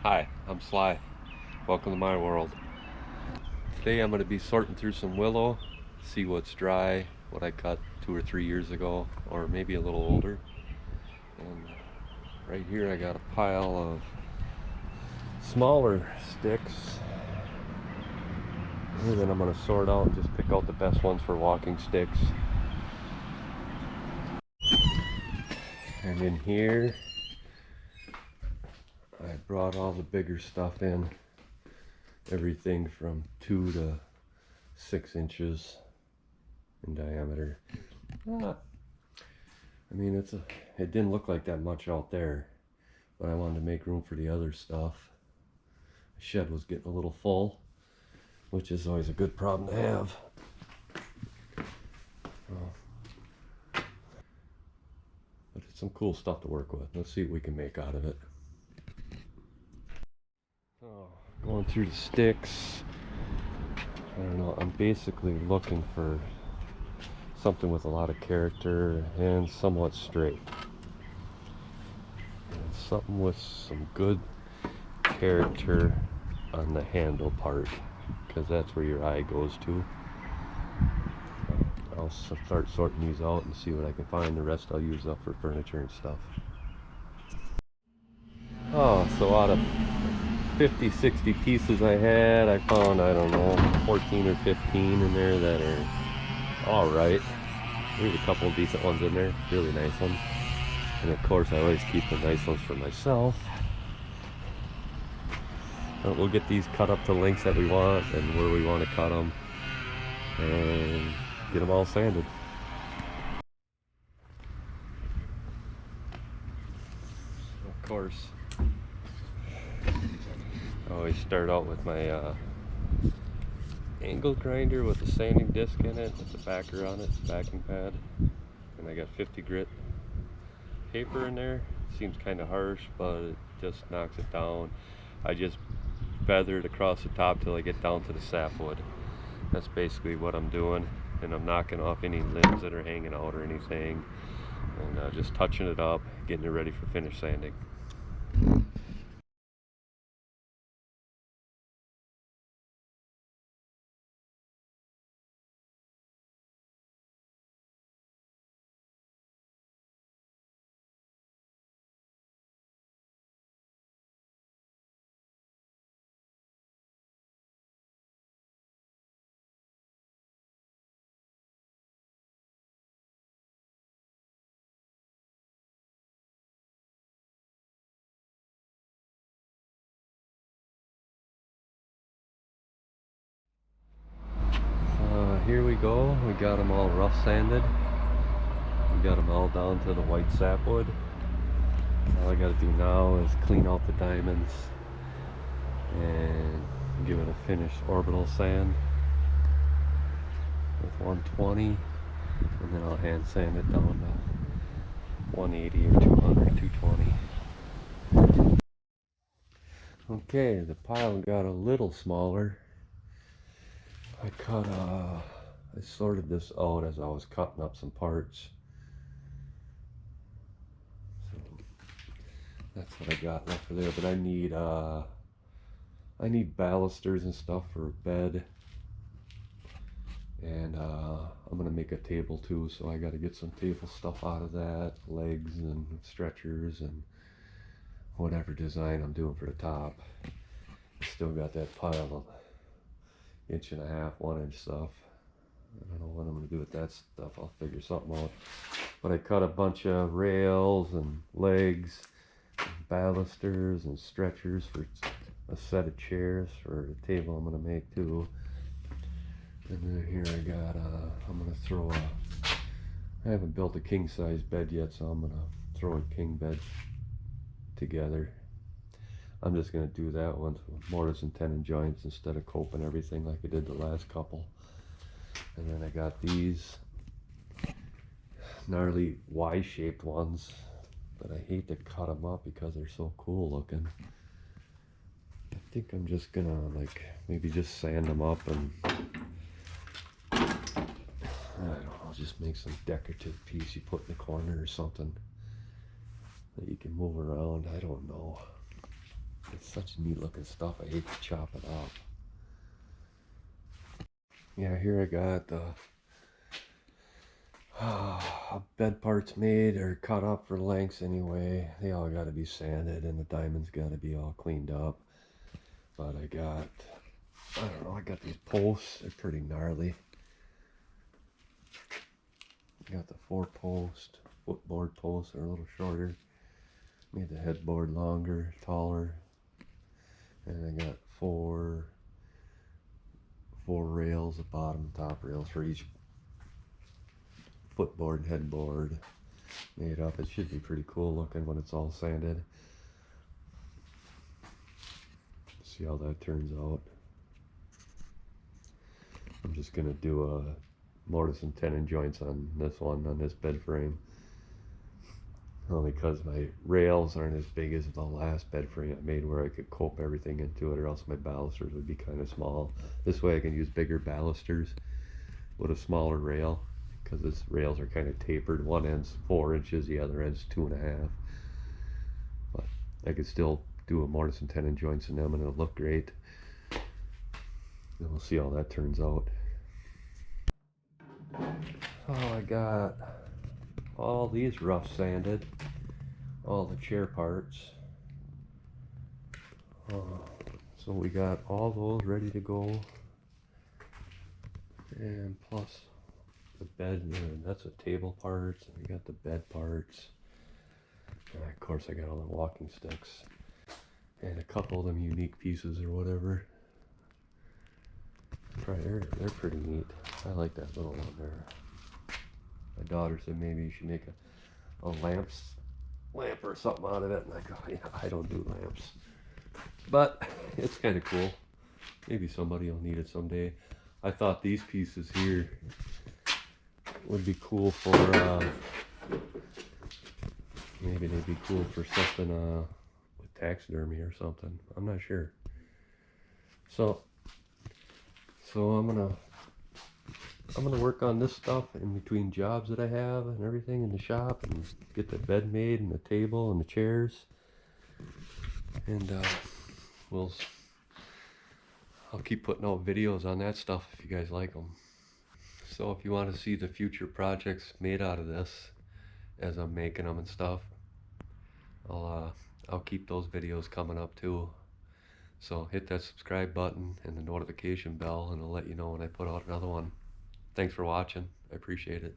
Hi, I'm Sly. Welcome to my world. Today I'm going to be sorting through some willow, see what's dry, what I cut 2 or 3 years ago, or maybe a little older. And right here I got a pile of smaller sticks. And then I'm going to sort out and just pick out the best ones for walking sticks. And in here I brought all the bigger stuff in. Everything from 2 to 6 inches in diameter. I mean, it didn't look like that much out there, but I wanted to make room for the other stuff. The shed was getting a little full, which is always a good problem to have. But it's some cool stuff to work with. Let's see what we can make out of it. So, going through the sticks, I don't know, I'm basically looking for something with a lot of character and somewhat straight. And something with some good character on the handle part, because that's where your eye goes to. I'll start sorting these out and see what I can find. The rest I'll use up for furniture and stuff. Oh, so out of 50, 60 pieces I had, I found, I don't know, 14 or 15 in there that are alright. There's a couple of decent ones in there, really nice ones. And of course I always keep the nice ones for myself. But we'll get these cut up to lengths that we want and where we want to cut them. And get them all sanded. Of course, I always start out with my angle grinder with a sanding disc in it, with the backer on it, backing pad, and I got 50 grit paper in there. Seems kind of harsh, but it just knocks it down. I just feather it across the top till I get down to the sapwood. That's basically what I'm doing, and I'm knocking off any limbs that are hanging out or anything, and just touching it up, getting it ready for finish sanding. Here we go. We got them all rough sanded. We got them all down to the white sapwood. All I got to do now is clean out the diamonds and give it a finished orbital sand with 120, and then I'll hand sand it down to 180 or 200, 220. Okay, the pile got a little smaller. I sorted this out as I was cutting up some parts. So that's what I got left for there, but I need balusters and stuff for a bed. And I'm gonna make a table too, so I gotta get some table stuff out of that, legs and stretchers and whatever design I'm doing for the top. I still got that pile of 1.5 inch, 1 inch stuff. I don't know what I'm gonna do with that stuff. I'll figure something out. But I cut a bunch of rails and legs, and balusters and stretchers for a set of chairs for the table I'm gonna make too. And then here I got I'm gonna throw I haven't built a king size bed yet, so I'm gonna throw a king bed together. I'm just gonna do that one with mortise and tenon joints instead of coping everything like I did the last couple. And then I got these gnarly Y-shaped ones, but I hate to cut them up because they're so cool looking. I think I'm just gonna like maybe just sand them up, and I don't know, just make some decorative piece you put in the corner or something that you can move around. I don't know. It's such neat looking stuff. I hate to chop it up. Yeah, here I got the bed parts made or cut up for lengths anyway. They all got to be sanded and the diamonds got to be all cleaned up. But I don't know, I got these posts. They're pretty gnarly. Got the 4-post footboard posts. They're a little shorter. Made the headboard longer, taller. And I got four rails, the bottom and top rails for each footboard and headboard made up. It should be pretty cool looking when it's all sanded. See how that turns out. I'm just gonna do a mortise and tenon joints on this one, on this bed frame. Only because my rails aren't as big as the last bed frame I made where I could cope everything into it, or else my balusters would be kind of small. This way I can use bigger balusters with a smaller rail, because these rails are kind of tapered. One end's 4 inches, the other end's 2.5. But I could still do a mortise and tenon joints in them and it'll look great. And we'll see how that turns out. Oh, I got all these rough sanded, all the chair parts. So we got all those ready to go, and plus the bed, and that's the table parts, and we got the bed parts, and of course I got all the walking sticks and a couple of them unique pieces or whatever. Right, they're pretty neat. I like that little one there. My daughter said maybe you should make a lamp or something out of it, and I go, yeah, I don't do lamps, but it's kind of cool. Maybe somebody will need it someday. I thought these pieces here would be cool for maybe they'd be cool for something with taxidermy or something. I'm not sure. So I'm gonna work on this stuff in between jobs that I have and everything in the shop, and get the bed made and the table and the chairs, and I'll keep putting out videos on that stuff if you guys like them. So if you want to see the future projects made out of this as I'm making them and stuff, I'll keep those videos coming up too. So hit that subscribe button and the notification bell, and it'll let you know when I put out another one. Thanks for watching. I appreciate it.